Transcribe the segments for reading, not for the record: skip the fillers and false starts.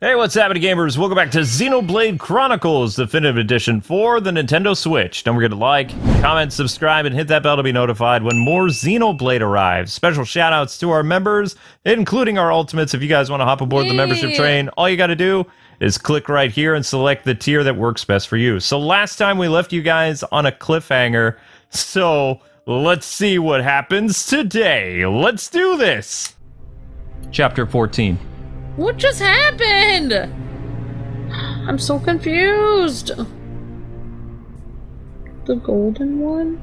Hey, what's happening, gamers? Welcome back to Xenoblade Chronicles Definitive Edition for the Nintendo Switch. Don't forget to like, comment, subscribe, and hit that bell to be notified when more Xenoblade arrives. Special shoutouts to our members, including our ultimates. If you guys want to hop aboard the membership train, all you got to do is click right here and select the tier that works best for you. So last time we left you guys on a cliffhanger, so let's see what happens today. Let's do this! Chapter 14. What just happened? I'm so confused. The golden one?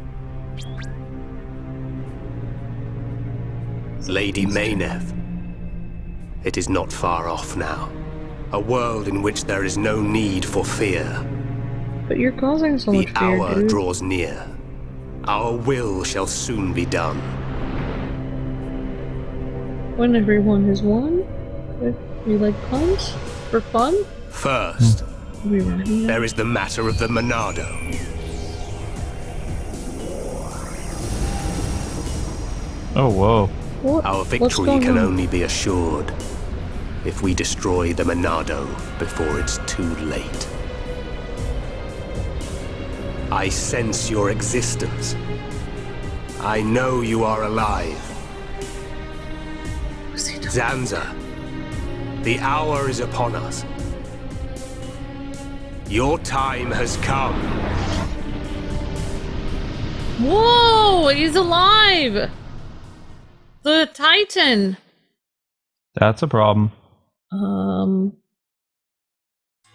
Lady Menace. It is not far off now. A world in which there is no need for fear. But you're causing so much fear, The hour dude. draws near. Our will shall soon be done. When everyone has won? We like puns? For fun? First, Are we running there is the matter of the Monado. Oh, whoa. What? Our What's victory going can on? only be assured if we destroy the Monado before it's too late. I sense your existence. I know you are alive. Zanza, the hour is upon us. Your time has come. Whoa! He's alive! The Titan! That's a problem.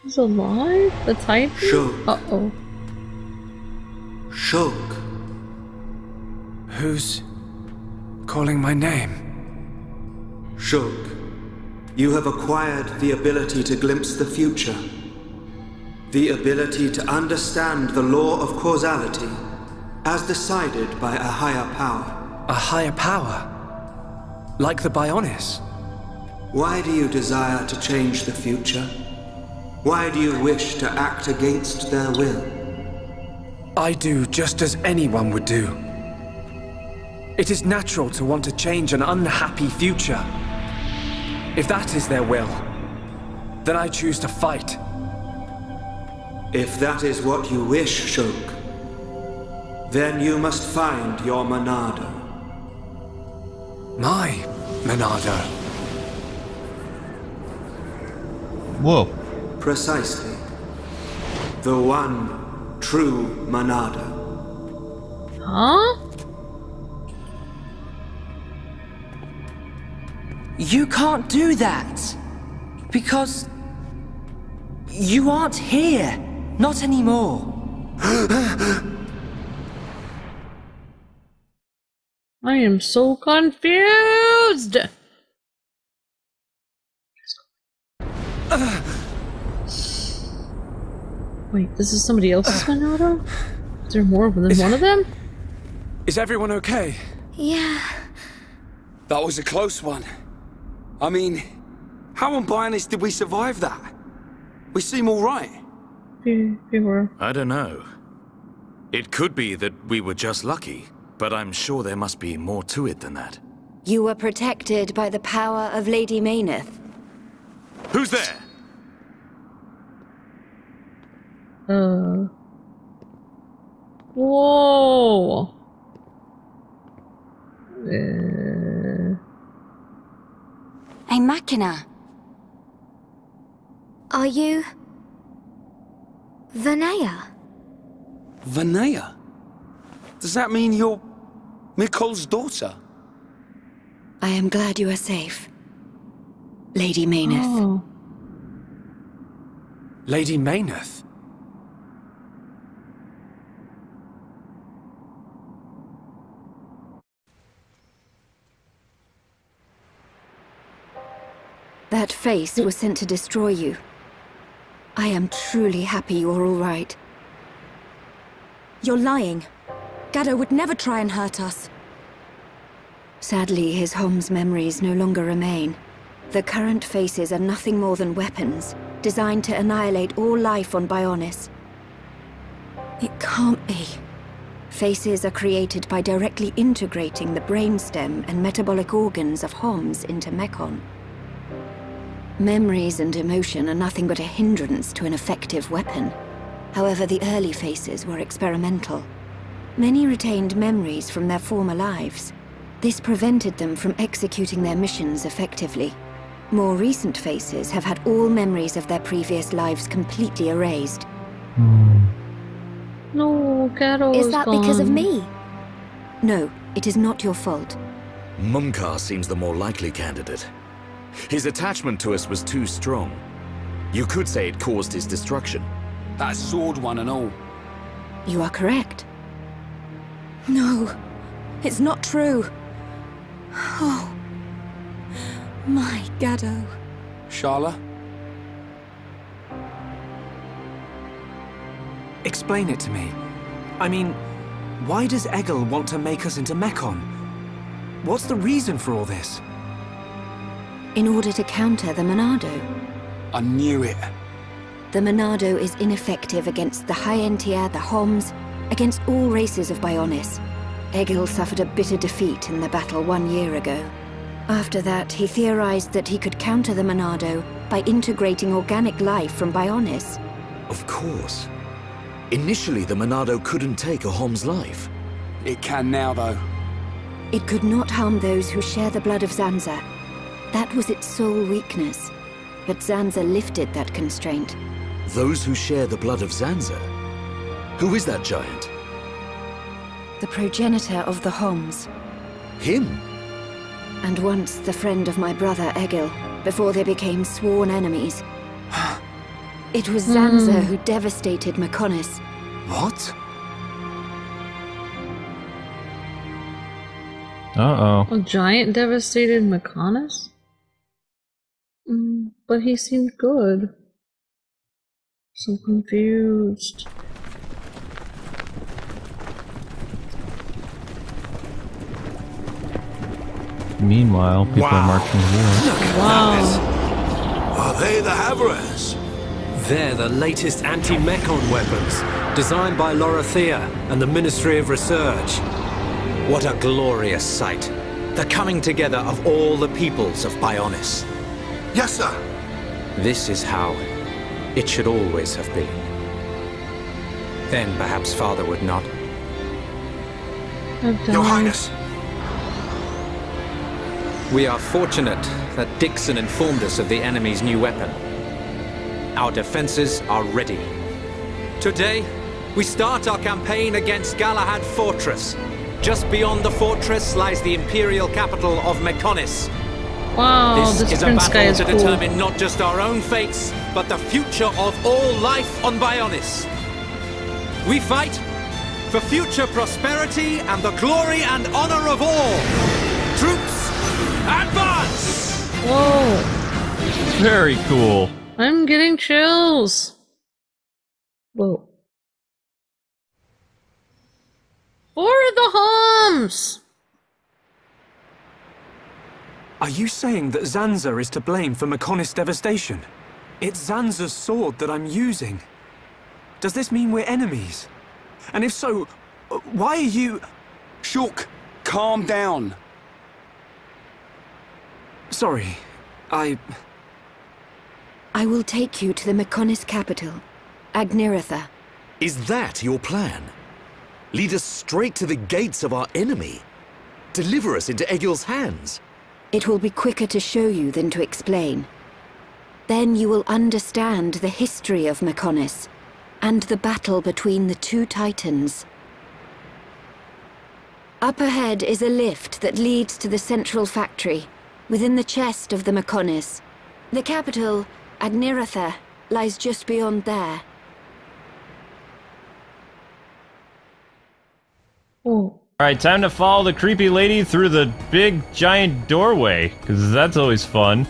He's alive? The Titan? Shulk. Uh-oh. Shulk. Who's calling my name? Shulk, you have acquired the ability to glimpse the future. The ability to understand the law of causality as decided by a higher power. A higher power? Like the Bionis? Why do you desire to change the future? Why do you wish to act against their will? I do just as anyone would do. It is natural to want to change an unhappy future. If that is their will, then I choose to fight. If that is what you wish, Shulk, then you must find your Monado. My Monado. Whoa. Precisely. The one true Monado. Huh? You can't do that. Because you aren't here. Not anymore. I am so confused! Wait, this is somebody else's Monado? Is there more than one of them? Is everyone okay? Yeah. That was a close one. I mean, how on Bionis did we survive that? We seem all right. We were. I don't know. It could be that we were just lucky, but I'm sure there must be more to it than that. You were protected by the power of Lady Menace. Who's there? Whoa! A Machina. Are you... Vanea? Vanea? Does that mean you're Mikol's daughter? I am glad you are safe. Lady Menace. Oh. Lady Menace? That face was sent to destroy you. I am truly happy you're all right. You're lying. Gaddo would never try and hurt us. Sadly, his home's memories no longer remain. The current faces are nothing more than weapons, designed to annihilate all life on Bionis. It can't be. Faces are created by directly integrating the brainstem and metabolic organs of Homs into Mechon. Memories and emotion are nothing but a hindrance to an effective weapon. However, the early faces were experimental. Many retained memories from their former lives. This prevented them from executing their missions effectively. More recent faces have had all memories of their previous lives completely erased. No, Gato is that gone. because of me? No, it is not your fault. Mumkar seems the more likely candidate. His attachment to us was too strong. You could say it caused his destruction. That sword one and all. You are correct. No, it's not true. Oh, my Gado. Sharla? Explain it to me. I mean, why does Egil want to make us into Mechon? What's the reason for all this? In order to counter the Monado. I knew it. The Monado is ineffective against the High Entier, the Homs, against all races of Bionis. Egil suffered a bitter defeat in the battle 1 year ago. After that, he theorized that he could counter the Monado by integrating organic life from Bionis. Of course. Initially, the Monado couldn't take a Hom's life. It can now, though. It could not harm those who share the blood of Zanza. That was its sole weakness. But Zanza lifted that constraint. Those who share the blood of Zanza? Who is that giant? The progenitor of the Homs. Him? And once the friend of my brother Egil, before they became sworn enemies. It was Zanza who devastated Mechonis. What? Uh-oh. A giant devastated Mechonis? But he seemed good. So confused. Meanwhile, people are marching here. Wow. Are they the Havras? They're the latest anti-Mechon weapons, designed by Lorothea and the Ministry of Research. What a glorious sight. The coming together of all the peoples of Bionis. Yes, sir. This is how it should always have been. Then perhaps Father would not. Your Highness. We are fortunate that Dixon informed us of the enemy's new weapon. Our defenses are ready. Today, we start our campaign against Galahad Fortress. Just beyond the fortress lies the imperial capital of Mechonis. Wow, this is a prince guy battle is to cool. determine not just our own fates, but the future of all life on Bionis. We fight for future prosperity and the glory and honor of all. Troops, advance! Whoa. Very cool. I'm getting chills. Whoa. For the Homs! Are you saying that Zanza is to blame for Mechonis' devastation? It's Zanza's sword that I'm using. Does this mean we're enemies? And if so, why are you... Shulk, calm down. Sorry, I will take you to the Mechonis capital, Agniratha. Is that your plan? Lead us straight to the gates of our enemy? Deliver us into Egil's hands? It will be quicker to show you than to explain. Then you will understand the history of Mechonis, and the battle between the two titans. Up ahead is a lift that leads to the central factory, within the chest of the Mechonis. The capital, Agniratha, lies just beyond there. Oh. Alright, time to follow the creepy lady through the big giant doorway, because that's always fun.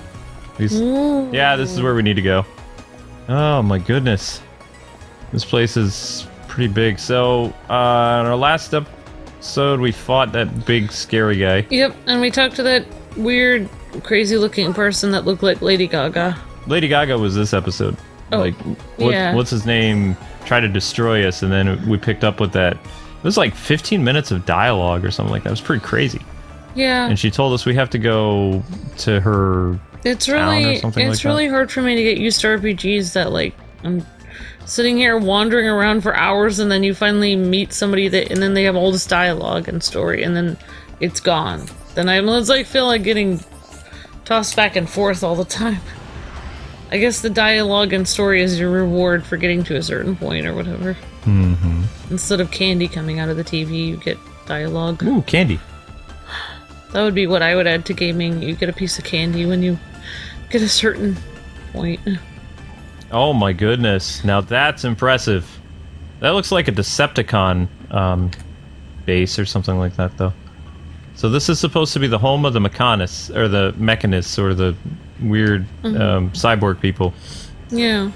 Yeah, this is where we need to go. Oh my goodness. This place is pretty big. So, in our last episode, we fought that big scary guy. Yep, and we talked to that weird, crazy-looking person that looked like Lady Gaga. Lady Gaga was this episode. Oh, like, yeah. What's his name? Tried to destroy us, and then we picked up with that. It was like 15 minutes of dialogue or something like that. It was pretty crazy. Yeah. And she told us we have to go to her It's town really, or something it's like really that. hard for me to get used to RPGs that, like, I'm sitting here wandering around for hours and then you finally meet somebody that, and then they have all this dialogue and story and then it's gone. Then it's like, feel like getting tossed back and forth all the time. I guess the dialogue and story is your reward for getting to a certain point or whatever. Mm-hmm. Instead of candy coming out of the TV, you get dialogue. Ooh, candy. That would be what I would add to gaming. You get a piece of candy when you get a certain point. Oh my goodness. Now that's impressive. That looks like a Decepticon base or something like that, though. So this is supposed to be the home of the Mechonis, or the Mechonis, or the weird cyborg people. Yeah.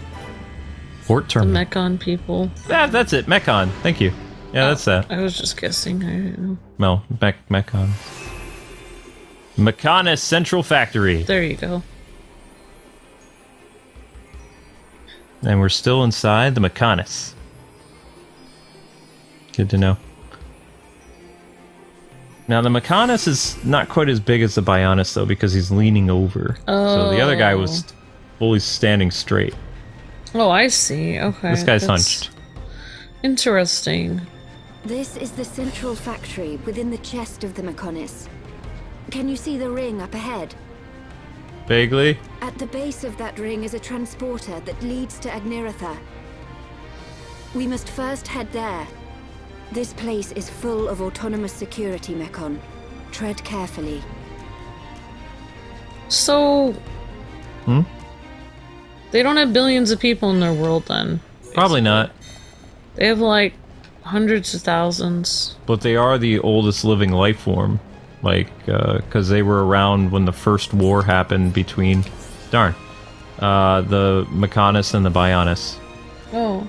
Port The terminal. Mechon people. Yeah, that's it. Mechon. Thank you. Yeah, that's that. I was just guessing. I didn't know. No, Mechon. Mechonis Central Factory. There you go. And we're still inside the Mechonis. Good to know. Now the Mechonis is not quite as big as the Bionis though, because he's leaning over. So the other guy was fully standing straight. Oh, I see. Okay. This guy's that's hunched. Interesting. This is the central factory within the chest of the Mechonis. Can you see the ring up ahead? Vaguely. At the base of that ring is a transporter that leads to Agniratha. We must first head there. This place is full of autonomous security, Mechon. Tread carefully. So... Hmm? They don't have billions of people in their world then. Probably not. They have like hundreds of thousands. But they are the oldest living life form. Like, because they were around when the first war happened between... Darn. The Mechonis and the Bionis. Oh.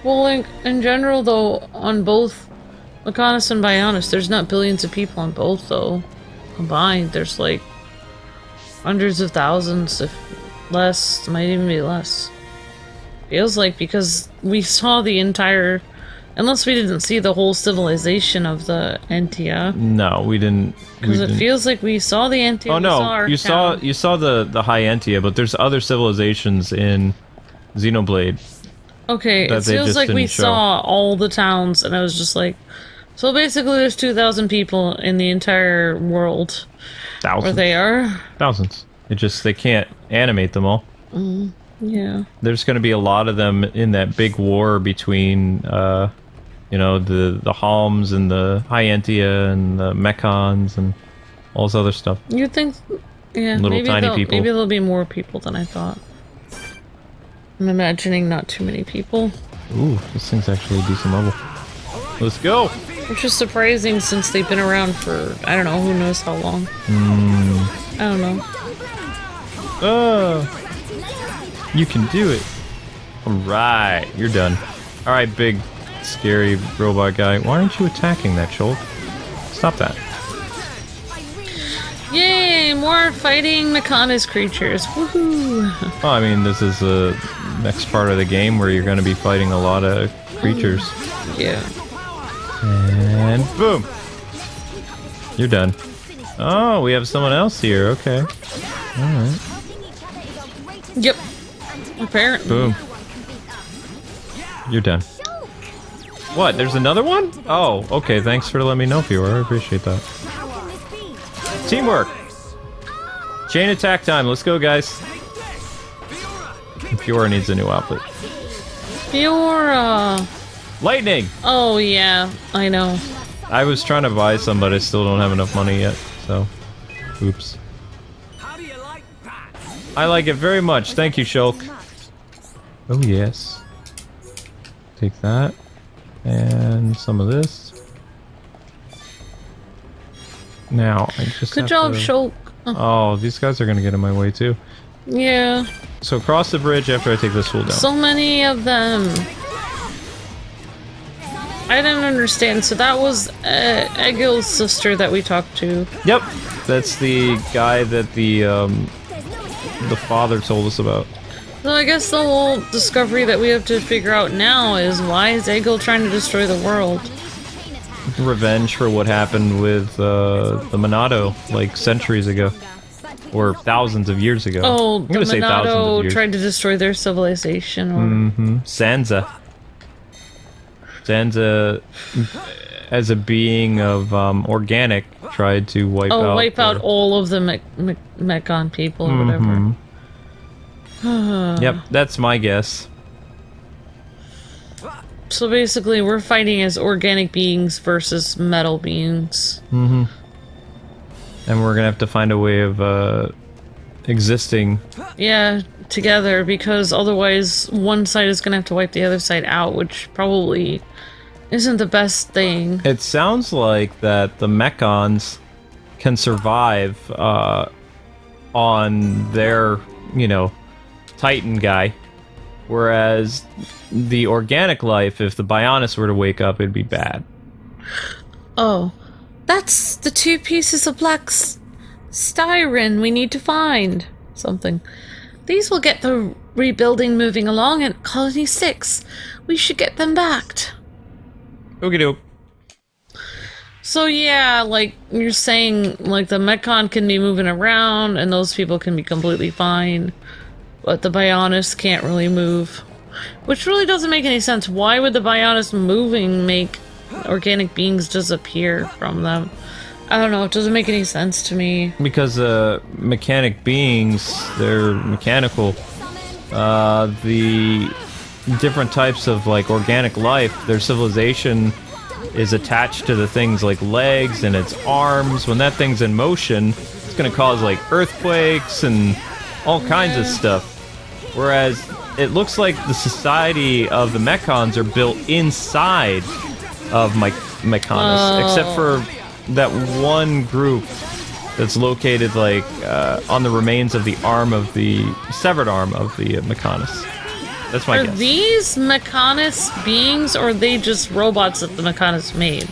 Well, in general, though, on both Mechonis and Bionis, there's not billions of people on both, though. Combined, there's like hundreds of thousands, if less. It might even be less. Feels like, because we saw the entire... Unless we didn't see the whole civilization of the Entia. No, we didn't. Because it feels like we saw the Entia. Oh no, you saw the High Entia, but there's other civilizations in Xenoblade. Okay, it feels like we saw all the towns, and I was just like, so basically there's 2,000 people in the entire world. Thousands. Where they are. Thousands. It just, they can't animate them all. Yeah. There's going to be a lot of them in that big war between, you know, the Halms and the High Entia and the Mechons and all this other stuff. You'd think, yeah, Little tiny people. Maybe there'll be more people than I thought. I'm imagining not too many people. Ooh, this thing's actually a decent level. Let's go! Which is surprising since they've been around for, I don't know, who knows how long. I don't know. You can do it. Alright, you're done. Alright, big, scary robot guy. Why aren't you attacking that, Shulk? Stop that. Yay! More fighting Mechonis creatures. Woohoo! Oh, I mean, this is the next part of the game where you're going to be fighting a lot of creatures. Yeah. And boom! You're done. Oh, we have someone else here. Okay. Alright. Yep. Apparently. Boom. You're done. What? There's another one? Oh, okay. Thanks for letting me know, Fiora. I appreciate that. Teamwork! Chain attack time. Let's go, guys. Fiora needs a new outfit. Fiora! Lightning! Oh, yeah. I know. I was trying to buy some, but I still don't have enough money yet, so... Oops. I like it very much. Thank you, Shulk. Oh, yes. Take that. And some of this. Now, I just Good job, Shulk. Oh, these guys are gonna get in my way, too. Yeah. So cross the bridge after I take this fool down. So many of them. I didn't understand. So that was Egil's sister that we talked to. Yep. That's the guy that the father told us about. So I guess the whole discovery that we have to figure out now is why is Egil trying to destroy the world? revenge for what happened with the Monado, like centuries ago. Or thousands of years ago. Oh, I'm gonna say thousands of Monado years. tried to destroy their civilization. Or... Sansa. Sansa, as a being of organic, tried to wipe out... Oh, wipe out all of the Mechon people or whatever. Yep, that's my guess. So basically, we're fighting as organic beings versus metal beings. And we're gonna have to find a way of existing. Yeah, together, because otherwise one side is gonna have to wipe the other side out, which probably isn't the best thing. It sounds like that the Mechons can survive on their, you know, Titan guy, whereas the organic life, if the Bionis were to wake up, it'd be bad. Oh, that's the 2 pieces of black styrene we need to find. Something. These will get the rebuilding moving along at Colony 6. We should get them backed. Okie doke. So yeah, like you're saying, like the Mechon can be moving around and those people can be completely fine, but the Bionis can't really move. Which really doesn't make any sense. Why would the Bionis moving make organic beings disappear from them? I don't know, it doesn't make any sense to me. Because mechanic beings, they're mechanical. The different types of like organic life, their civilization is attached to the things like legs and its arms. When that thing's in motion, it's gonna cause like earthquakes and all kinds of stuff. Whereas it looks like the society of the Mechons are built inside of Mechonis, except for that one group that's located like on the remains of the arm of the severed arm of the Mechonis. That's my guess. Are these Mechonis beings, or are they just robots that the Mechonis made?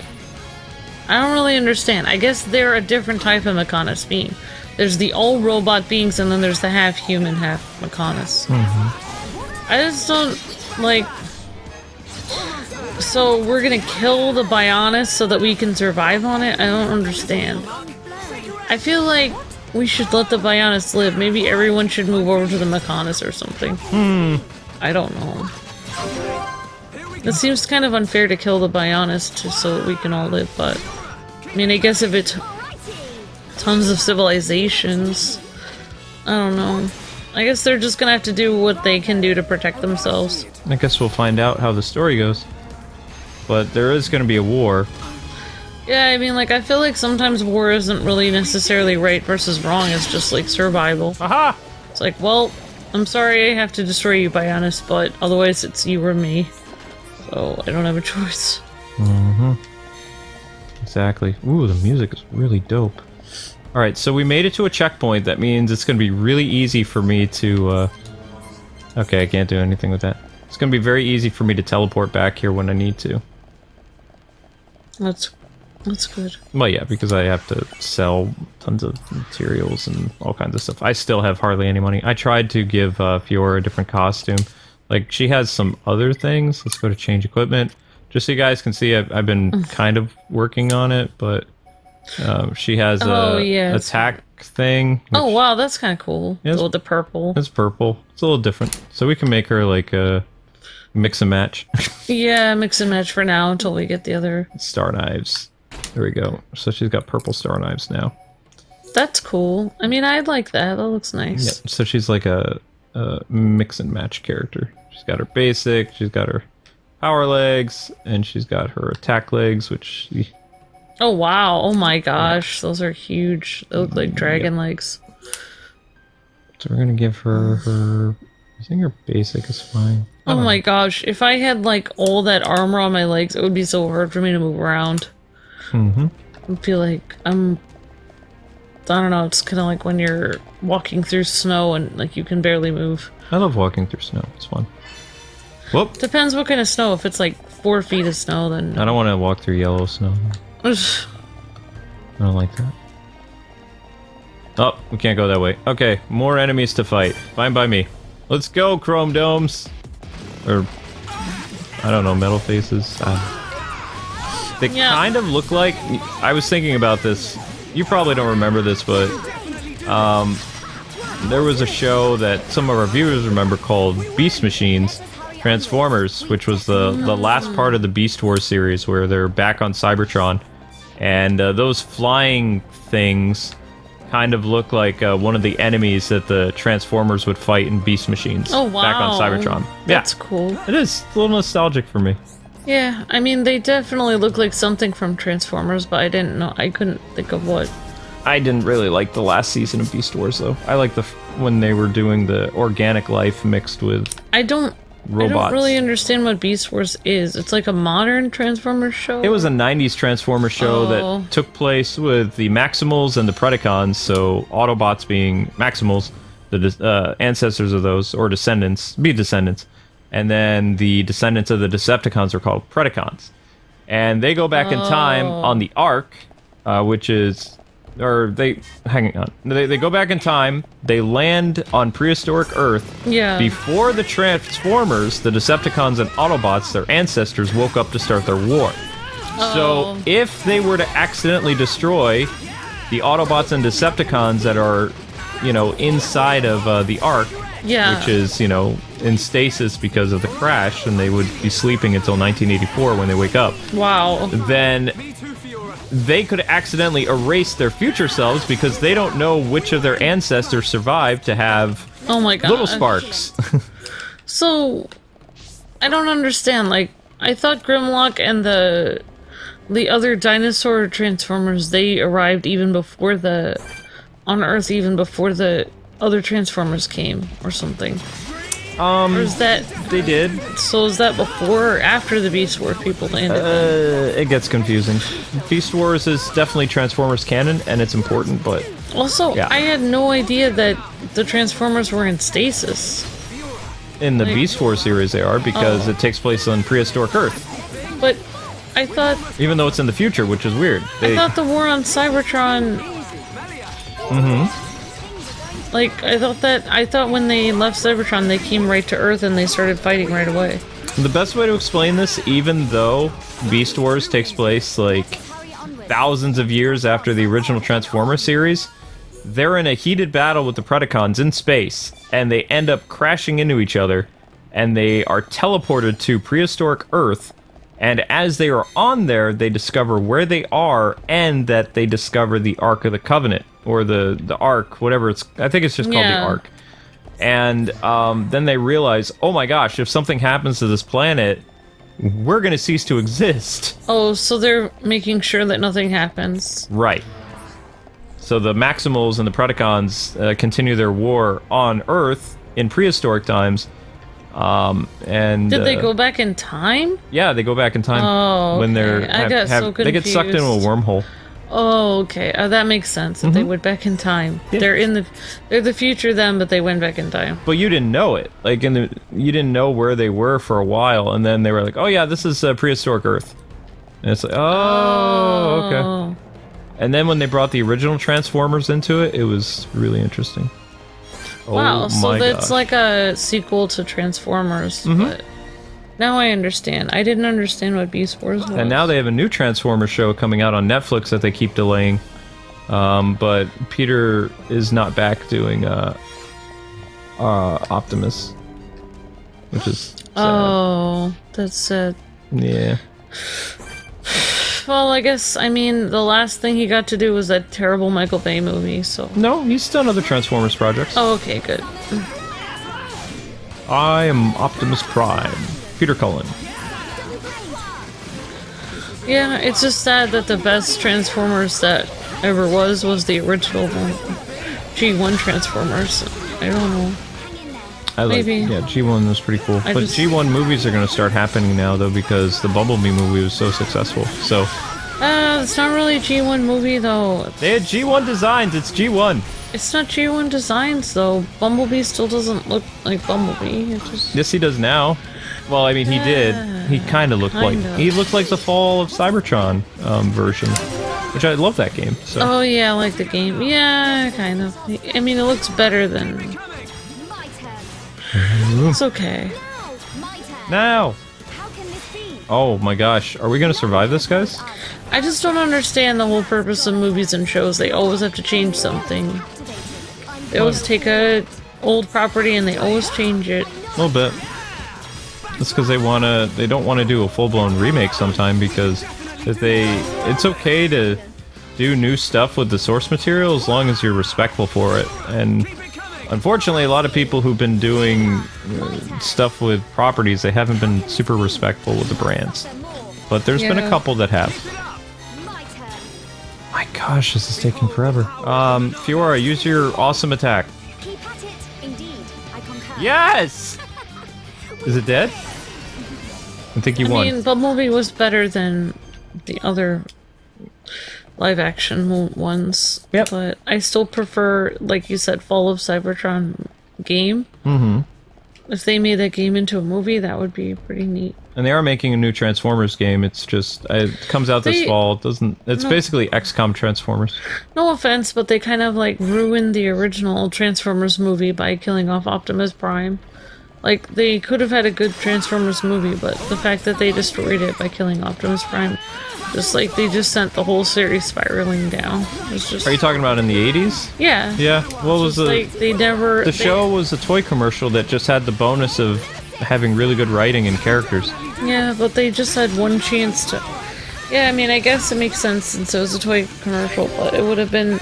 I don't really understand. I guess they're a different type of Mechonis being. There's the all robot beings, and then there's the half human, half Mechonis. I just don't like. So we're gonna kill the Bionis so that we can survive on it? I don't understand. I feel like we should let the Bionis live. Maybe everyone should move over to the Mechonis or something. I don't know. It seems kind of unfair to kill the Bionis just so that we can all live, but... I mean, I guess if it's tons of civilizations... I don't know. I guess they're just gonna have to do what they can do to protect themselves. I guess we'll find out how the story goes. But there is gonna be a war. Yeah, I mean, like, I feel like sometimes war isn't really necessarily right versus wrong, it's just, like, survival. Aha! It's like, well, I'm sorry I have to destroy you, Bionis, but otherwise it's you or me. So, I don't have a choice. Exactly. Ooh, the music is really dope. Alright, so we made it to a checkpoint. That means it's gonna be really easy for me to, Okay, I can't do anything with that. It's gonna be very easy for me to teleport back here when I need to. That's good. Well, yeah, because I have to sell tons of materials and all kinds of stuff. I still have hardly any money. I tried to give Fiora a different costume. Like, she has some other things. Let's go to change equipment. Just so you guys can see, I've been kind of working on it, but she has a attack thing. Oh, wow, that's kind of cool. Yeah, the purple. It's purple. It's a little different. So we can make her, like, mix and match. Yeah, mix and match for now until we get the other... Star knives. There we go. So she's got purple star knives now. That's cool. I mean, I'd like that. That looks nice. Yeah, so she's like a mix and match character. She's got her basic, she's got her power legs, and she's got her attack legs, which... Oh, wow. Oh my gosh. Those are huge. They look like dragon legs. So we're gonna give her her... I think her basic is fine. Oh my gosh. If I had, like, all that armor on my legs, it would be so hard for me to move around. I feel like I don't know, it's kind of like when you're walking through snow and, like, you can barely move. I love walking through snow. It's fun. Whoop! Depends what kind of snow. If it's, like, 4 feet of snow, then... I don't want to walk through yellow snow. I don't like that. Oh, we can't go that way. Okay, more enemies to fight. Fine by me. Let's go, Chrome Domes! Or... I don't know, Metal Faces? They kind of look like... I was thinking about this. You probably don't remember this, but... there was a show that some of our viewers remember called Beast Machines Transformers, which was the last part of the Beast Wars series where they're back on Cybertron. And those flying things kind of look like one of the enemies that the Transformers would fight in Beast Machines. Oh, wow. Back on Cybertron. That's cool. It is a little nostalgic for me. Yeah, I mean, they definitely look like something from Transformers, but I didn't know. I couldn't think of what. I didn't really like the last season of Beast Wars, though. I like when they were doing the organic life mixed with robots. I don't really understand what Beast Wars is. It's like a modern Transformers show? It was a 90s Transformers show that took place with the Maximals and the Predacons, so Autobots being Maximals, the ancestors of those, or descendants. And then the descendants of the Decepticons are called Predacons. And they go back in time on the Ark, which is... Or hang on. They go back in time, they land on prehistoric Earth. Yeah. Before the Transformers, the Decepticons and Autobots, their ancestors, woke up to start their war. So, if they were to accidentally destroy the Autobots and Decepticons that are, inside of the Ark, which is, in stasis because of the crash, and they would be sleeping until 1984 when they wake up. Wow. Then... they could accidentally erase their future selves because they don't know which of their ancestors survived to have little sparks. So, I don't understand. Like, I thought Grimlock and the other dinosaur Transformers, they arrived on Earth even before the other Transformers came, or something. Or is that... They did. So is that before or after the Beast Wars people landed? It gets confusing. Beast Wars is definitely Transformers canon, and it's important, but... Also, I had no idea that the Transformers were in stasis. In the Beast Wars series they are, because it takes place on prehistoric Earth. But I thought... Even though it's in the future, which is weird. I thought the war on Cybertron... Like, I thought when they left Cybertron, they came right to Earth and they started fighting right away. The best way to explain this, even though Beast Wars takes place, like, thousands of years after the original Transformers series, they're in a heated battle with the Predacons in space, and they end up crashing into each other, and they are teleported to prehistoric Earth, and as they are on there, they discover where they are, and that they discover the Ark of the Covenant. Or the Ark, whatever it's... I think it's just called the Ark. And then they realize, oh my gosh, if something happens to this planet, we're going to cease to exist. Oh, so they're making sure that nothing happens. Right. So the Maximals and the Predacons continue their war on Earth in prehistoric times. And did they go back in time? Yeah, they go back in time. Oh, when they're I got so confused. They get sucked into a wormhole. Oh, okay. That makes sense. That they went back in time. Yeah. They're the future then, but they went back in time. But you didn't know it. Like you didn't know where they were for a while, and then they were like, "Oh yeah, this is prehistoric Earth." And it's like, "Oh, okay." And then when they brought the original Transformers into it, it was really interesting. Wow, so that's like a sequel to Transformers, but now I understand. I didn't understand what Beast Wars was. And now they have a new Transformers show coming out on Netflix that they keep delaying. But Peter is not back doing Optimus, which is sad. Oh, that's sad. Yeah. Well, I guess, I mean, the last thing he got to do was that terrible Michael Bay movie, so... No, he's done other Transformers projects. Oh, okay, good. I am Optimus Prime. Peter Cullen. Yeah, it's just sad that the best Transformers that ever was the original G1 Transformers. I don't know. Maybe. Yeah, G1 was pretty cool. But G1 movies are going to start happening now, though, because the Bumblebee movie was so successful. So. It's not really a G1 movie, though. They had G1 designs. It's G1. It's not G1 designs, though. Bumblebee still doesn't look like Bumblebee. Yes, he does now. Well, I mean, he did. He kind of looked like... He looked like the Fall of Cybertron version. Which I love that game. So. Oh, yeah, I like the game. Yeah, kind of. I mean, it looks better than... It's okay. Now! How can this be? Oh my gosh, are we gonna survive this, guys? I just don't understand the whole purpose of movies and shows. They always have to change something. They always take a old property and they always change it. A little bit. That's because they don't want to do a full-blown remake sometime, because it's okay to do new stuff with the source material as long as you're respectful for it. And unfortunately, a lot of people who've been doing stuff with properties, they haven't been super respectful with the brands. But there's been a couple that have. My gosh, this is taking forever. Fiora, use your awesome attack. Yes! Is it dead? I think you won. I mean, Bumblebee was better than the other live-action ones. Yep. But I still prefer, like you said, Fall of Cybertron game. Mm-hmm. If they made that game into a movie, that would be pretty neat. And they are making a new Transformers game. It's just it comes out this fall. It doesn't. It's basically XCOM Transformers. No offense, but they kind of like ruined the original Transformers movie by killing off Optimus Prime. Like, they could have had a good Transformers movie, but the fact that they destroyed it by killing Optimus Prime, just like they just sent the whole series spiraling down. It's just. Are you talking about in the 80s? Yeah. Yeah. What was the? Like they never. The show was a toy commercial that just had the bonus of having really good writing and characters. Yeah, but they just had one chance to. Yeah, I mean, I guess it makes sense since it was a toy commercial, but it would have been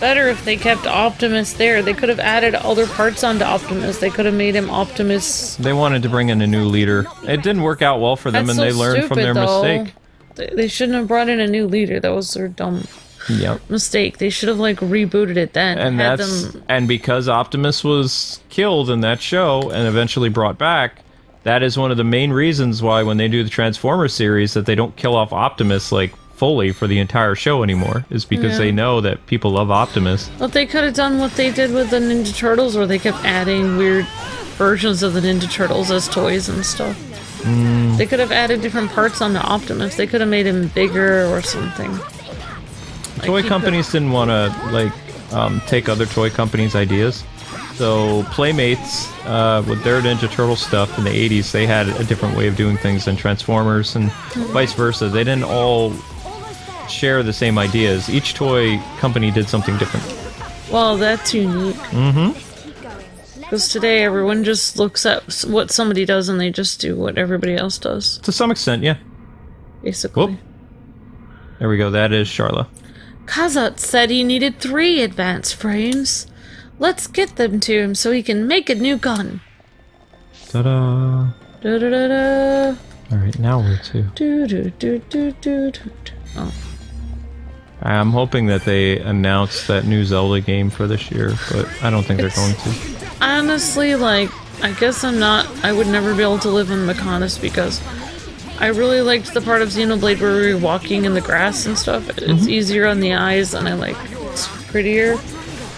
better if they kept Optimus there. They could have added other parts onto Optimus. They could have made him Optimus. They wanted to bring in a new leader. It didn't work out well for them, and they learned from their mistake. They shouldn't have brought in a new leader. That was their dumb mistake. They should have like rebooted it then. And and because Optimus was killed in that show and eventually brought back, that is one of the main reasons why when they do the Transformers series that they don't kill off Optimus like fully for the entire show anymore, is because they know that people love Optimus. But they could have done what they did with the Ninja Turtles, where they kept adding weird versions of the Ninja Turtles as toys and stuff. They could have added different parts onto Optimus. They could have made him bigger or something. Toy companies didn't want to like take other toy companies' ideas. So Playmates, with their Ninja Turtle stuff in the 80s, they had a different way of doing things than Transformers, and vice versa. They didn't all share the same ideas. Each toy company did something different. Well, that's unique. Because today everyone just looks at what somebody does and they just do what everybody else does. To some extent, yeah. Basically. Whoop. There we go, that is Charla. Kazat said he needed 3 advanced frames. Let's get them to him so he can make a new gun. Ta-da! Da-da-da-da! Alright, now where to? Do-do-do-do-do-do. Oh. I'm hoping that they announce that new Zelda game for this year, but I don't think they're going to. Honestly, like, I guess I would never be able to live in Mechonis because I really liked the part of Xenoblade where we were walking in the grass and stuff. It's easier on the eyes and it's prettier.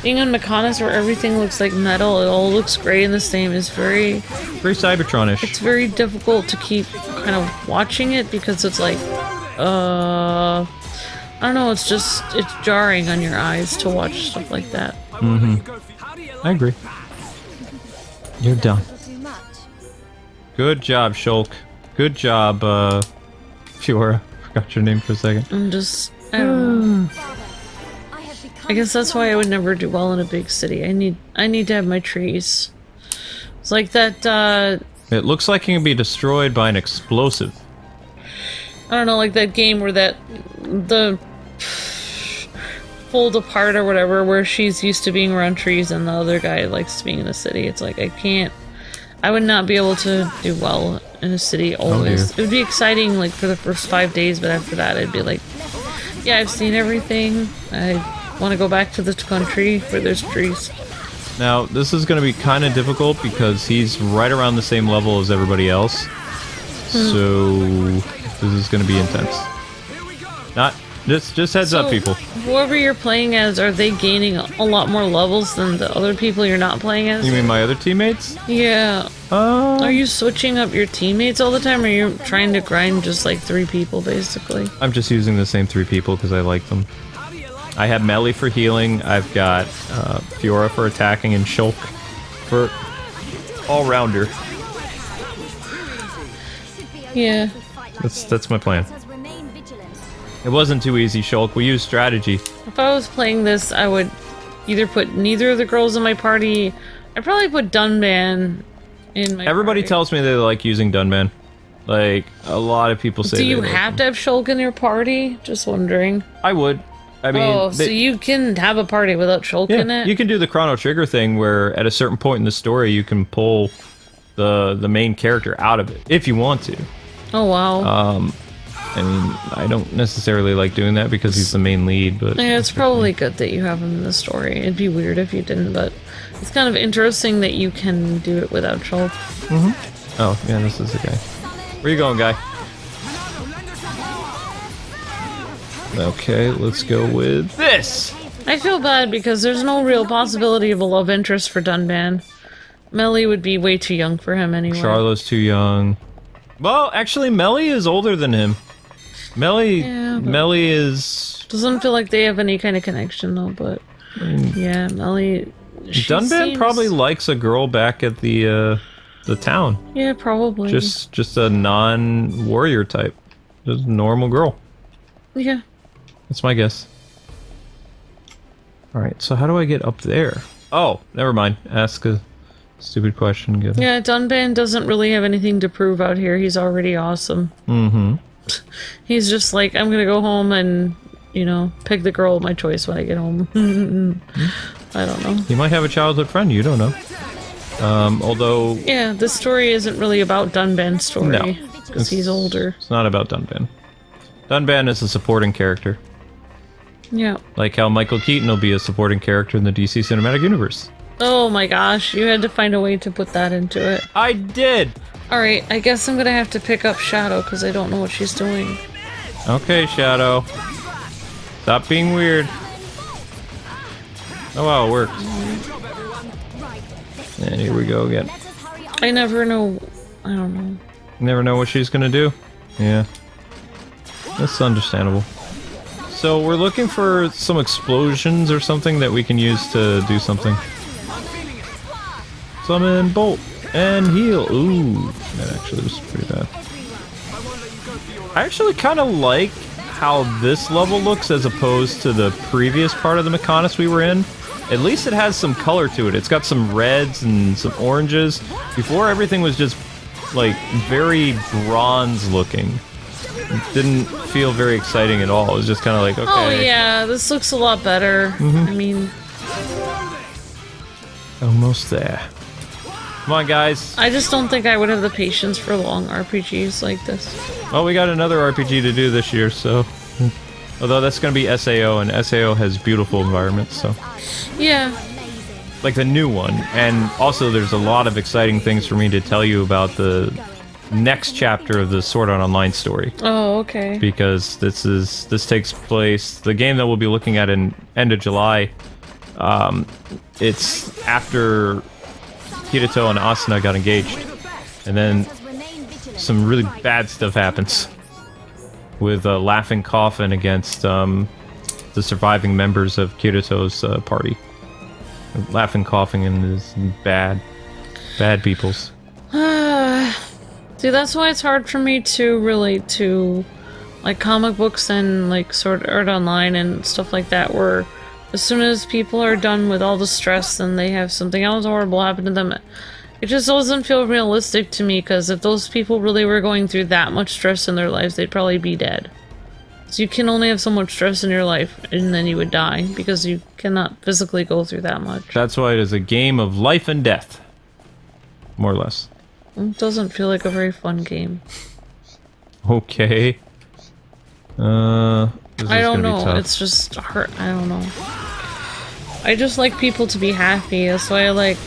Being in Mechonis where everything looks like metal, it all looks gray and the same is very Cybertronish. It's very difficult to keep kind of watching it because it's like, I don't know, it's jarring on your eyes to watch stuff like that. I agree. You're done. Good job, Shulk. Good job, Fiora. Forgot your name for a second. I don't know. I guess that's why I would never do well in a big city. I need to have my trees. It's like that, It looks like it can be destroyed by an explosive. I don't know, like that game where the fold apart or whatever, where she's used to being around trees and the other guy likes being in a city. It's like, I would not be able to do well in a city always. It would be exciting like for the first 5 days, but after that I'd be like, yeah, I've seen everything. I want to go back to the country where there's trees. Now, this is going to be kind of difficult because he's right around the same level as everybody else. So, this is going to be intense. Just heads up, people. Whoever you're playing as, are they gaining a lot more levels than the other people you're not playing as? You mean my other teammates? Yeah. Are you switching up your teammates all the time, or are you trying to grind just like 3 people, basically? I'm just using the same 3 people because I like them. I have Melly for healing, I've got Fiora for attacking, and Shulk for all-rounder. Yeah. That's my plan. It wasn't too easy, Shulk. We used strategy. If I was playing this, I would either put neither of the girls in my party. I'd probably put Dunban in my Everybody party. tells me they like using Dunban. Like, a lot of people say Do you they like have to have Shulk in your party? Just wondering. I would. I mean, oh, so you can have a party without Shulk in it? You can do the Chrono Trigger thing where at a certain point in the story you can pull the main character out of it, if you want to. Oh, wow. I mean, I don't necessarily like doing that because he's the main lead, but... Yeah, it's probably good that you have him in the story. It'd be weird if you didn't, but it's kind of interesting that you can do it without Shulk. Oh, yeah, this is the guy. Where you going, guy? Okay, let's go with this! I feel bad because there's no real possibility of a love interest for Dunban. Melly would be way too young for him anyway. Charlo's too young. Well, actually, Melly is older than him. Melly is... Doesn't feel like they have any kind of connection though, but... yeah, Melly... Dunban probably likes a girl back at the town. Yeah, probably. Just a non-warrior type. Just a normal girl. Yeah. That's my guess. Alright, so how do I get up there? Oh, never mind. Ask a stupid question. Good. Yeah, Dunban doesn't really have anything to prove out here. He's already awesome. He's just like, I'm gonna go home and, you know, pick the girl of my choice when I get home. I don't know. He might have a childhood friend, you don't know. Although... Yeah, this story isn't really about Dunban's story. No. Because he's older. It's not about Dunban. Dunban is a supporting character. Yeah. Like how Michael Keaton will be a supporting character in the DC Cinematic Universe. Oh my gosh, you had to find a way to put that into it. I did! Alright, I guess I'm gonna have to pick up Shadow because I don't know what she's doing. Okay, Shadow. Stop being weird. Oh wow, it worked. And here we go again. I never know. I don't know. Never know what she's gonna do. Yeah. That's understandable. So we're looking for some explosions or something that we can use to do something. Summon Bolt and heal. Ooh, that actually was pretty bad. I actually kind of like how this level looks as opposed to the previous part of the Mechonis we were in. At least it has some color to it. It's got some reds and some oranges. Before, everything was just like very bronze looking. It didn't feel very exciting at all. It was just kind of like, okay. Oh yeah, this looks a lot better. I mean... Almost there. Come on, guys. I just don't think I would have the patience for long RPGs like this. Well, we got another RPG to do this year, so... Although that's going to be SAO, and SAO has beautiful environments, so... Yeah. Like the new one. And also there's a lot of exciting things for me to tell you about the next chapter of the Sword Art Online story. Oh, okay. Because this takes place... The game that we'll be looking at in end of July, it's after Kirito and Asuna got engaged. And then some really bad stuff happens. With a laughing coffin against the surviving members of Kirito's party. Laughing coughing and is bad peoples. See, that's why it's hard for me to relate to like comic books and like Sword Art Online and stuff like that, where as soon as people are done with all the stress and they have something else horrible happen to them, it just doesn't feel realistic to me, because if those people really were going through that much stress in their lives, they'd probably be dead. So you can only have so much stress in your life, and then you would die, because you cannot physically go through that much. That's why it is a game of life and death. More or less. It doesn't feel like a very fun game. Okay. I don't know, it's just hurt. I don't know. I just like people to be happy, that's why I like...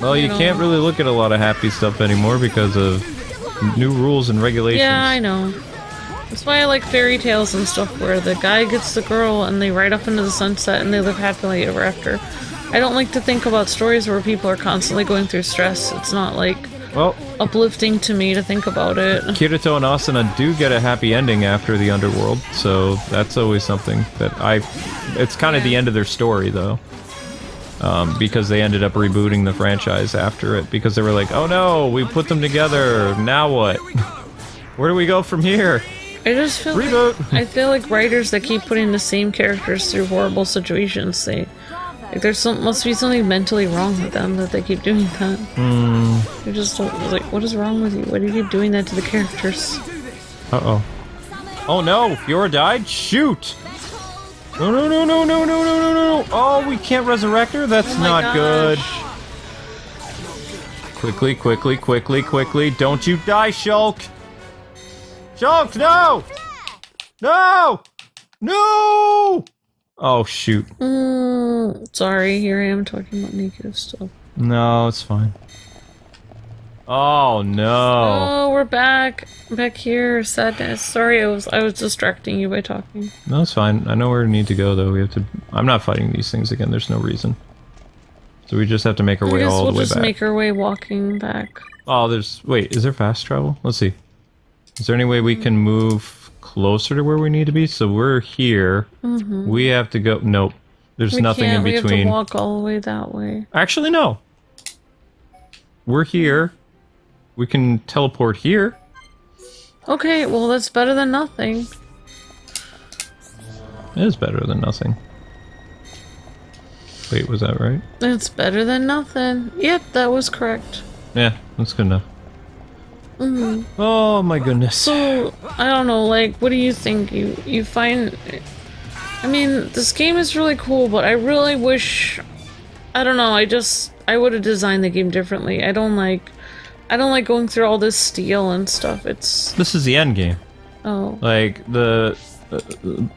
Well, you can't really look at a lot of happy stuff anymore because of new rules and regulations. Yeah, I know. That's why I like fairy tales and stuff where the guy gets the girl and they ride up into the sunset and they live happily ever after. I don't like to think about stories where people are constantly going through stress. It's not like uplifting to me to think about it. Kirito and Asuna do get a happy ending after the underworld, so that's always something that it's kind of the end of their story though. Because they ended up rebooting the franchise after it, because they were like, oh no, we put them together, now what? Where do we go from here? I just feel Reboot. like, I feel like writers that keep putting the same characters through horrible situations, like there's must be something mentally wrong with them that they keep doing that. You just don't, like, what is wrong with you? Why do you keep doing that to the characters? Uh-oh. Oh no, Fiora died? Shoot! No, no, no, no, no, no, no, no, no! Oh, we can't resurrect her? That's not good. Quickly, quickly, quickly, quickly. Don't you die, Shulk! Shulk, no! No! No! Oh, shoot. Sorry, here I am talking about negative stuff. No, it's fine. Oh, no. Oh, we're back. Back here. Sadness. Sorry, I was distracting you by talking. No, it's fine. I know where we need to go, though. We have to... I'm not fighting these things again. There's no reason. So we just have to make our way all the way back. We'll just make our way walking back. Oh, there's... Wait, is there fast travel? Let's see. Is there any way we can move closer to where we need to be? So we're here. We have to go... Nope. There's nothing in between. We have to walk all the way that way. Actually, no. We're here. We can teleport here. Okay, well that's better than nothing. It is better than nothing. Wait, was that right? It's better than nothing. Yep, that was correct. Yeah, that's good enough. Oh my goodness. So, I don't know, like, what do you think? You find... I mean, this game is really cool, but I really wish... I don't know, I would have designed the game differently. I don't like going through all this steel and stuff. This is the end game. Oh. Like, the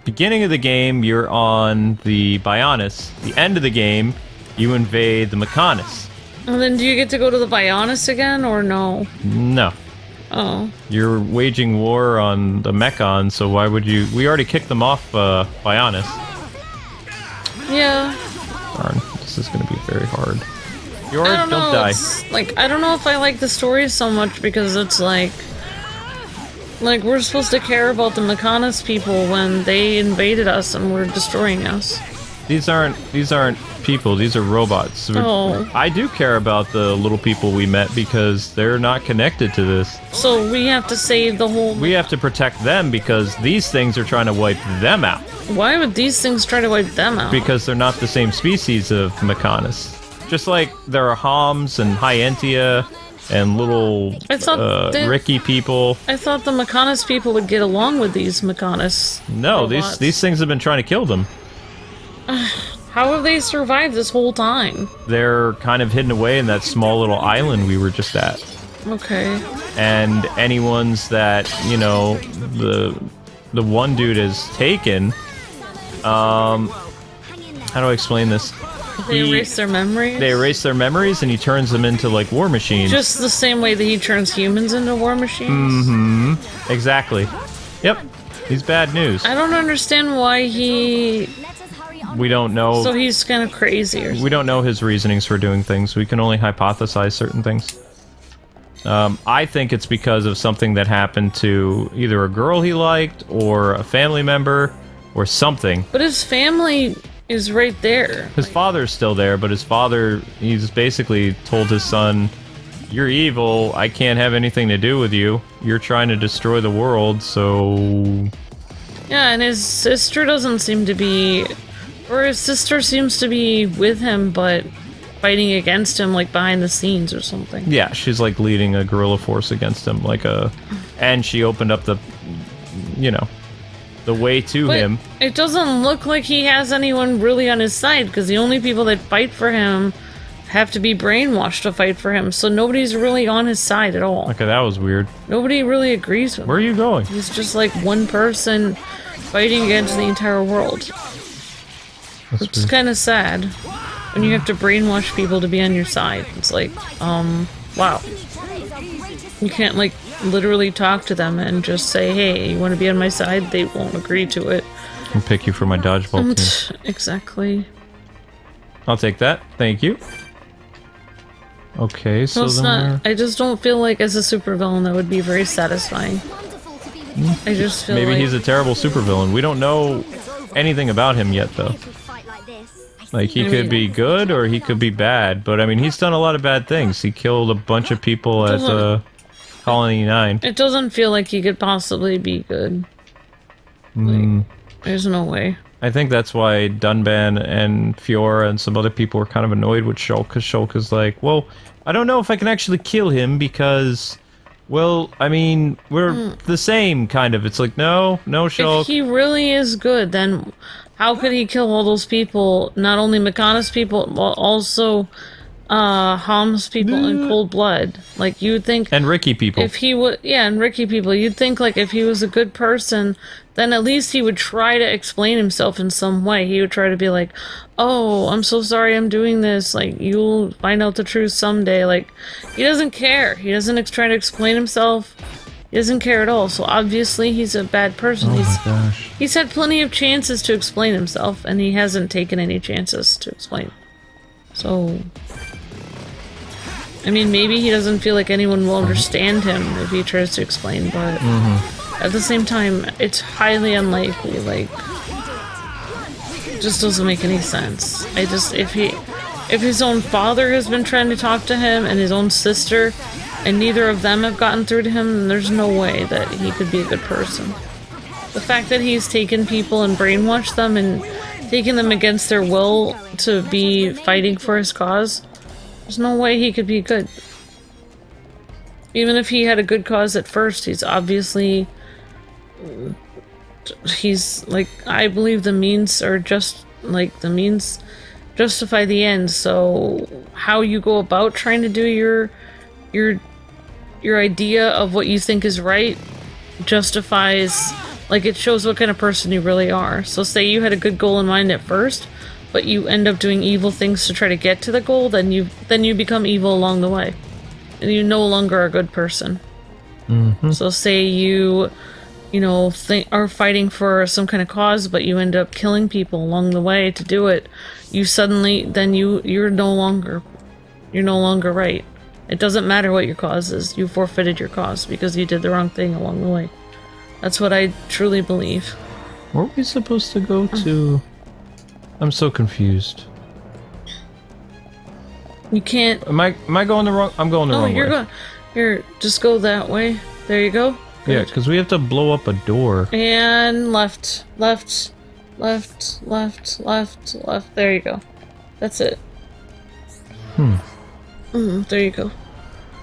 beginning of the game, you're on the Bionis. The end of the game, you invade the Mechonis. And then do you get to go to the Bionis again, or no? No. Oh. You're waging war on the Mechon, so why would you... We already kicked them off Bionis. Yeah. Darn, this is gonna be very hard. I don't know, die. Like, I don't know if I like the story so much because it's like we're supposed to care about the Mechonis people when they invaded us and were destroying us. These aren't people, these are robots. Oh. I do care about the little people we met because they're not connected to this. So we have to save the whole... We have to protect them because these things are trying to wipe them out. Why would these things try to wipe them out? Because they're not the same species of Mechonis. Just like there are Homs and Hyentia and little Ricky people. I thought the Mechonis people would get along with these Mechonis. No, these things have been trying to kill them. How have they survived this whole time? They're kind of hidden away in that small little island we were just at. Okay. And any ones that, you know, the one dude has taken, how do I explain this? They erase their memories? They erase their memories and he turns them into, like, war machines. Just the same way that he turns humans into war machines? Mm-hmm. Exactly. Yep. He's bad news. I don't understand why he... We don't know... So he's kind of crazy or something. We don't know his reasonings for doing things. We can only hypothesize certain things. I think it's because of something that happened to either a girl he liked or a family member or something. But his family... is right there. His father's still there, but his father, he's basically told his son, you're evil, I can't have anything to do with you. You're trying to destroy the world, so... Yeah, and his sister doesn't seem to be... Or his sister seems to be with him, but fighting against him, like, behind the scenes or something. Yeah, she's, like, leading a guerrilla force against him, like a... And she opened up the... You know... the way to him. It doesn't look like he has anyone really on his side, because the only people that fight for him have to be brainwashed to fight for him, so nobody's really on his side at all. Okay, that was weird. Nobody really agrees with him. Where are you going? He's just like one person fighting against the entire world. It's kind of sad when you have to brainwash people to be on your side. It's like, wow. You can't, like, literally talk to them and just say, hey, you want to be on my side? They won't agree to it. I'll pick you for my dodgeball team. Exactly. I'll take that. Thank you. Okay, so it's not... I just don't feel like as a supervillain that would be very satisfying. I just feel maybe like... he's a terrible supervillain. We don't know anything about him yet, though. Like, he could be good or he could be bad, but I mean, he's done a lot of bad things. He killed a bunch of people at Colony 9. It doesn't feel like he could possibly be good. Like, there's no way. I think that's why Dunban and Fiora and some other people were kind of annoyed with Shulk, because Shulk is like, well, I don't know if I can actually kill him because, well, I mean, we're the same, kind of. It's like, no, Shulk. If he really is good, then how could he kill all those people? Not only Mechonis people, but also Hom's people in cold blood. Like, you would think... And Ricky people. If he would... Yeah, and Ricky people. You'd think, like, if he was a good person, then at least he would try to explain himself in some way. He would try to be like, oh, I'm so sorry I'm doing this. Like, you'll find out the truth someday. Like, he doesn't care. He doesn't try to explain himself. He doesn't care at all. So obviously he's a bad person. Oh my gosh. He's had plenty of chances to explain himself, and he hasn't taken any chances to explain. So... I mean, maybe he doesn't feel like anyone will understand him if he tries to explain, but at the same time, it's highly unlikely. Like, it just doesn't make any sense. If his own father has been trying to talk to him and his own sister, and neither of them have gotten through to him, then there's no way that he could be a good person. The fact that he's taken people and brainwashed them and taken them against their will to be fighting for his cause, there's no way he could be good. Even if he had a good cause at first, he's obviously... He's, like, I believe the means are just, like, the means justify the end, so how you go about trying to do your idea of what you think is right justifies, like, it shows what kind of person you really are. So say you had a good goal in mind at first, but you end up doing evil things to try to get to the goal, then you become evil along the way. And you no longer are a good person. So say you know, are fighting for some kind of cause, but you end up killing people along the way to do it, you suddenly, then you're no longer right. It doesn't matter what your cause is, you forfeited your cause because you did the wrong thing along the way. That's what I truly believe. Where are we supposed to go to? I'm so confused. You can't... Am I going the wrong... I'm going the wrong way. You're going... Here, just go that way. There you go. Good. Yeah, because we have to blow up a door. And left. Left. Left. Left. Left. Left. There you go. That's it. There you go.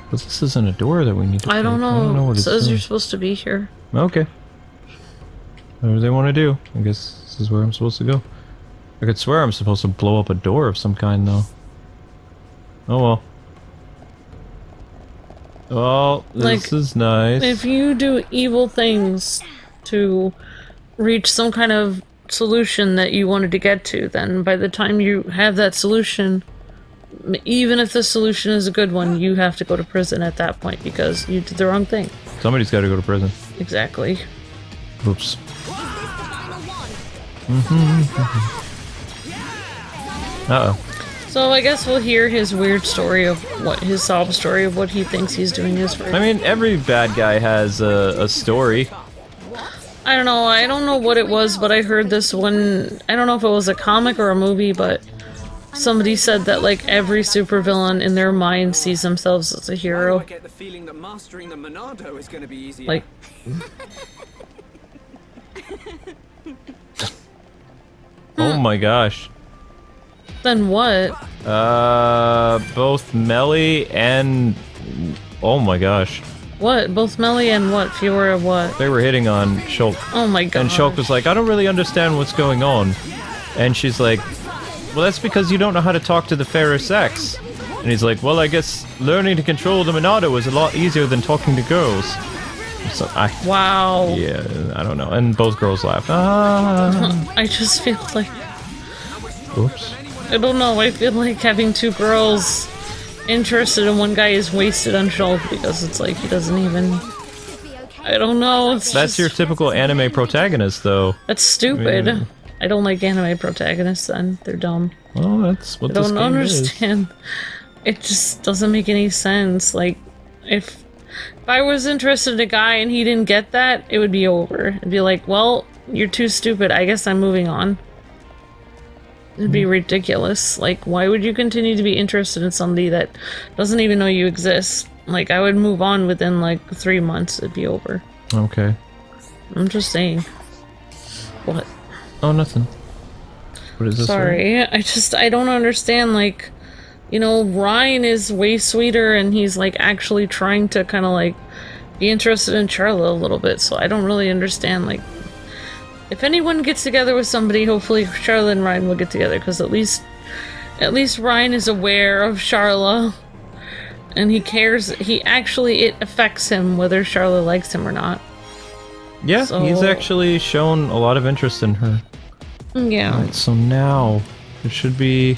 But this isn't a door that we need to... I don't know. I don't know what it says doing. You're supposed to be here. Okay. Whatever they want to do. I guess this is where I'm supposed to go. I could swear I'm supposed to blow up a door of some kind, though. Oh well. Well, this is nice. If you do evil things to reach some kind of solution that you wanted to get to, then by the time you have that solution, even if the solution is a good one, you have to go to prison at that point because you did the wrong thing. Somebody's got to go to prison. Exactly. Oops. Uh-oh. So I guess we'll hear his weird story of his sob story of what he thinks he's doing is right. I mean, every bad guy has a story. I don't know. I don't know what it was, but I heard this one. I don't know if it was a comic or a movie, but somebody said that like every supervillain in their mind sees themselves as a hero. I get the feeling that mastering the Monado is going to be easier. Like. Oh my gosh. Then what? Both Melly and... Oh my gosh. What? Both Melly and what? Fiora what? They were hitting on Shulk. Oh my god. And Shulk was like, I don't really understand what's going on. And she's like, well, that's because you don't know how to talk to the fairer sex. And he's like, well, I guess learning to control the Monado is a lot easier than talking to girls. So wow. Yeah, I don't know. And both girls laughed. Ah. I just feel like... Oops. I don't know, I feel like having two girls interested in one guy is wasted on Shulk because it's like he doesn't even... I don't know, it's That's your typical anime protagonist, though. That's stupid. I don't like anime protagonists then. They're dumb. Well, that's what this game is. I don't understand. It just doesn't make any sense. Like, if I was interested in a guy and he didn't get that, it would be over. It'd be like, well, you're too stupid. I guess I'm moving on. It'd be ridiculous. Like, why would you continue to be interested in somebody that doesn't even know you exist? like, I would move on within, like, 3 months, it'd be over. Okay. I'm just saying. What? Oh, nothing. What is this? Sorry, I don't understand, like, you know, Ryan is way sweeter and he's, like, actually trying to kind of, like, be interested in Charlotte a little bit, so I don't really understand, like, if anyone gets together with somebody, hopefully Charlotte and Ryan will get together, because at least Ryan is aware of Charlotte, and he cares, it affects him whether Charlotte likes him or not. Yeah, so, he's actually shown a lot of interest in her. Yeah. Right, so now, it should be...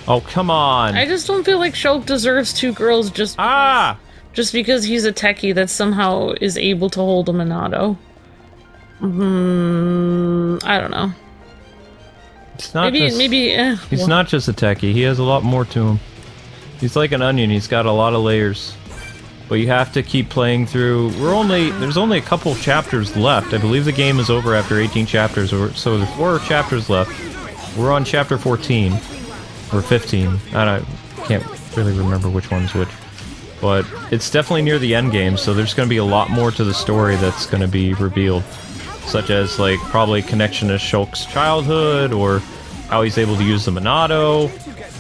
Oh, come on! I just don't feel like Shulk deserves 2 girls just because he's a techie that somehow is able to hold a Monado. I don't know. It's not maybe he's not just a techie, he has a lot more to him. He's like an onion, he's got a lot of layers. But you have to keep playing through. There's only a couple chapters left. I believe the game is over after 18 chapters, so there's 4 chapters left. We're on chapter 14. Or 15. I can't really remember which one's which. But it's definitely near the end game, so there's going to be a lot more to the story that's going to be revealed. Such as, like, probably connection to Shulk's childhood, or how he's able to use the Monado,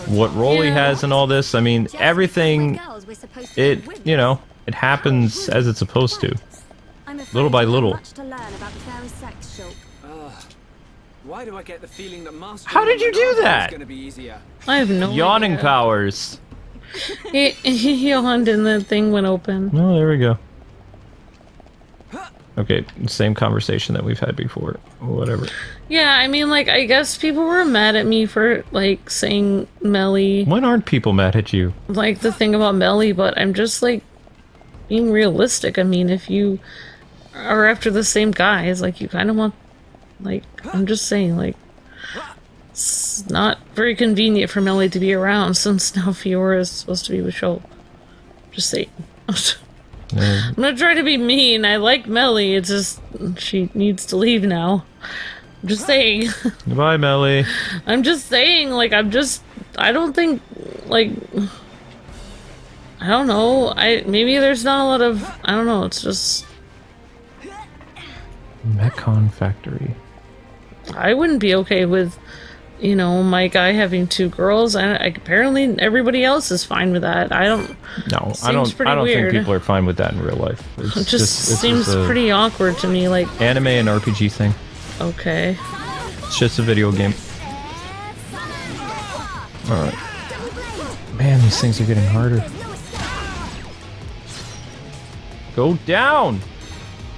what role he has in all this. I mean, everything, it happens as it's supposed to. Little by little. Why do I get the feeling that Master How did you do that? I have no Yawning idea. powers. He yawned and the thing went open. Oh, there we go. Okay, same conversation that we've had before. Whatever. Yeah, I mean, like, I guess people were mad at me for, like, saying Melly. When aren't people mad at you? Like, the thing about Melly, but I'm just, like, being realistic. I mean, if you are after the same guys, like, you kind of want, like, I'm just saying, like, it's not very convenient for Melly to be around since now Fiora is supposed to be with Shulk. Just saying. I'm not trying to be mean. I like Melly. It's just she needs to leave now. I'm just saying. Goodbye, Melly. I'm just saying. Like, I don't think, like, I don't know. Maybe there's not a lot of. I don't know. It's just Mechon Factory. I wouldn't be okay with, you know, my guy having 2 girls. Apparently everybody else is fine with that. I don't think people are fine with that in real life. It just seems pretty awkward to me, like anime and RPG thing. Okay. It's just a video game. Alright. Man, these things are getting harder. Go down!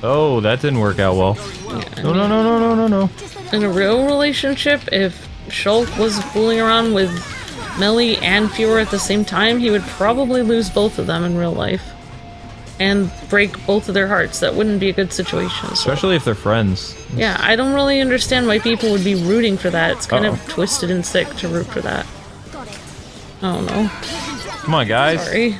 Oh, that didn't work out well. Yeah, no. In a real relationship, if Shulk was fooling around with Melly and Fiora at the same time, he would probably lose both of them in real life. And break both of their hearts. That wouldn't be a good situation. Especially if they're friends. Yeah, I don't really understand why people would be rooting for that. It's kind of twisted and sick to root for that. I don't know. Come on, guys. Sorry.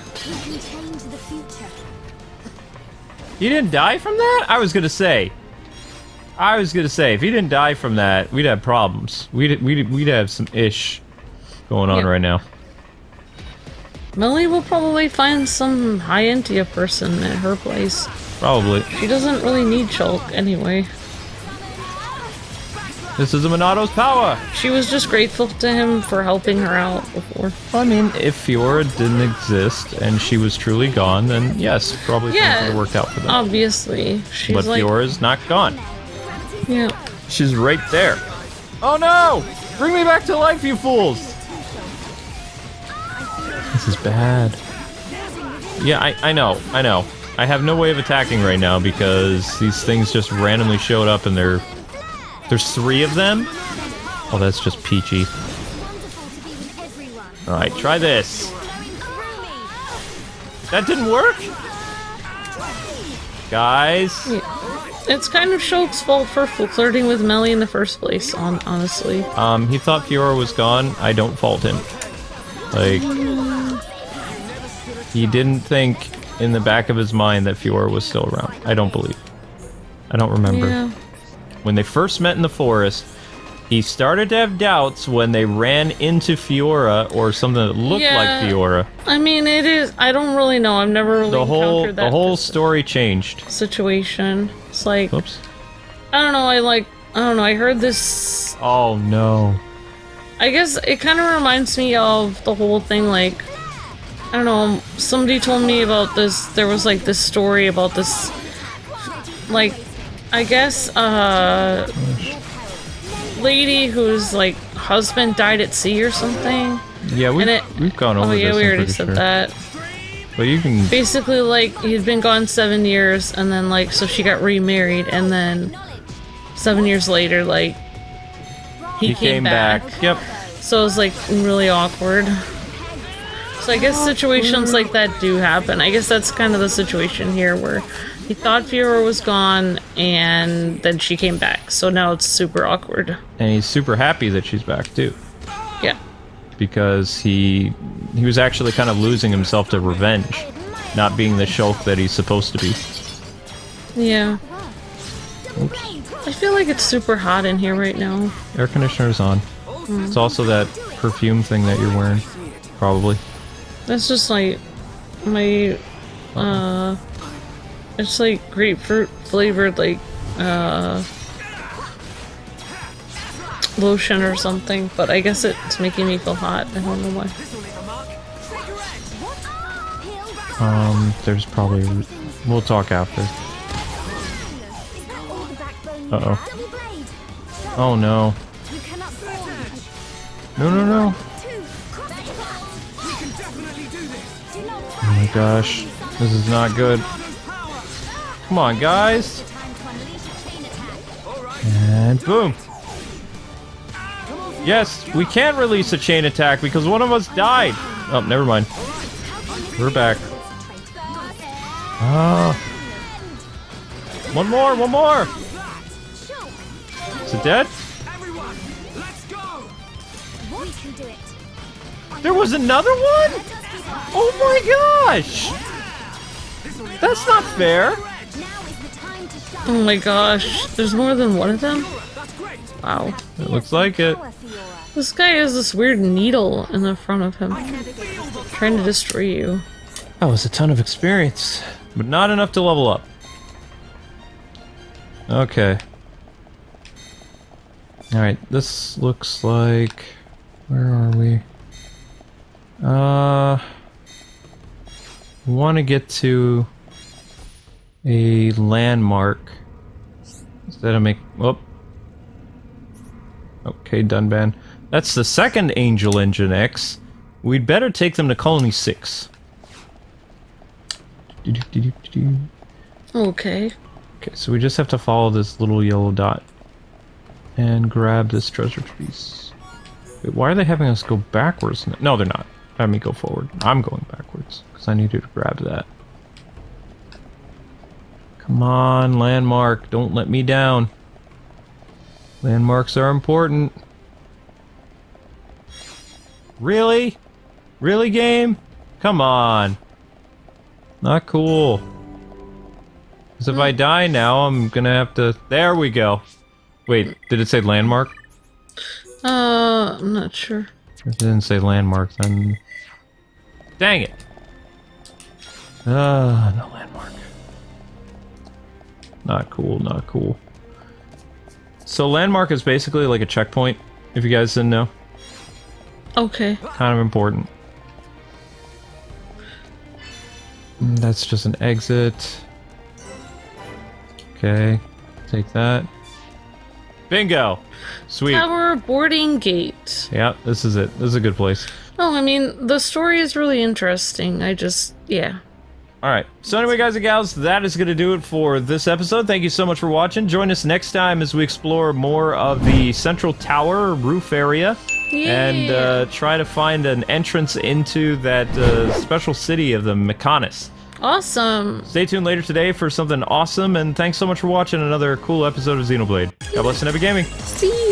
You didn't die from that? I was gonna say, if he didn't die from that, we'd have problems. We'd have some ish going on right now. Melly will probably find some high Entia person at her place. Probably. She doesn't really need Shulk anyway. This is a Monado's power! She was just grateful to him for helping her out before. I mean, if Fiora didn't exist and she was truly gone, then yes, probably things would have worked out for them. Obviously. But like, Fiora's not gone. Yeah. She's right there. Oh no! Bring me back to life, you fools! This is bad. Yeah, I know. I have no way of attacking right now because these things just randomly showed up and there's 3 of them? Oh, that's just peachy. Alright, try this. That didn't work? Guys? It's kind of Shulk's fault for flirting with Melly in the first place, honestly. He thought Fiora was gone. I don't fault him. Like, he didn't think in the back of his mind that Fiora was still around. I don't believe. I don't remember. Yeah. When they first met in the forest, he started to have doubts when they ran into Fiora or something that looked like Fiora. I mean, it is. I don't really know. I've never really encountered that. The whole story changed. Situation. It's like, oops. I don't know. I don't know. I heard this. Oh no. I guess it kind of reminds me of the whole thing. Like, I don't know. Somebody told me about this. There was like this story about this. Like, I guess lady whose like husband died at sea or something. Yeah, we've gone over this. Oh yeah, we already said that. But you can basically, like, he'd been gone 7 years, and then like, so she got remarried, and then 7 years later, like, he came back. Yep. So it was like really awkward. So I guess situations like that do happen. I guess that's kind of the situation here, where he thought Fiora was gone, and then she came back. So now it's super awkward. And he's super happy that she's back too. Yeah. Because he was actually kind of losing himself to revenge, not being the Shulk that he's supposed to be. Yeah. Oops. I feel like it's super hot in here right now. Air conditioner's on. It's also that perfume thing that you're wearing, probably. That's just like my it's like grapefruit flavored like lotion or something, but I guess it's making me feel hot. I don't know why. There's probably... We'll talk after. Uh-oh. Oh no. No. Oh my gosh. This is not good. Come on, guys. And boom. Yes, we can't release a chain attack because one of us died. Oh, never mind. We're back. One more. Is it dead? There was another one? Oh my gosh! That's not fair. Oh my gosh, there's more than one of them? Wow. It looks like it. This guy has this weird needle in the front of him, trying to destroy you. That was a ton of experience, but not enough to level up. Okay. Alright, this looks like... Where are we? Want to get to a landmark instead of make... Whoop. Okay, Dunban. That's the second Angel Engine X. We'd better take them to Colony 6. Okay. Okay, so we just have to follow this little yellow dot and grab this treasure piece. Wait, why are they having us go backwards? No, they're not. Have me go forward. I'm going backwards because I need you to grab that. Come on, landmark. Don't let me down. Landmarks are important. Really? Really, game? Come on. Not cool. Because if I die now, I'm gonna have to... There we go. Wait, did it say landmark? I'm not sure. If it didn't say landmark, then... Dang it! No landmark. Not cool, not cool. So landmark is basically like a checkpoint, if you guys didn't know. Okay. Kind of important. That's just an exit. Okay, take that. Bingo! Sweet. Tower boarding gate. Yeah, this is it. This is a good place. Oh, I mean, the story is really interesting. Yeah. Alright, so anyway, guys and gals, that is going to do it for this episode. Thank you so much for watching. Join us next time as we explore more of the central tower roof area. Yeah. And try to find an entrance into that special city of the Mechonis. Awesome. Stay tuned later today for something awesome, and thanks so much for watching another cool episode of Xenoblade. God bless and happy gaming. See you.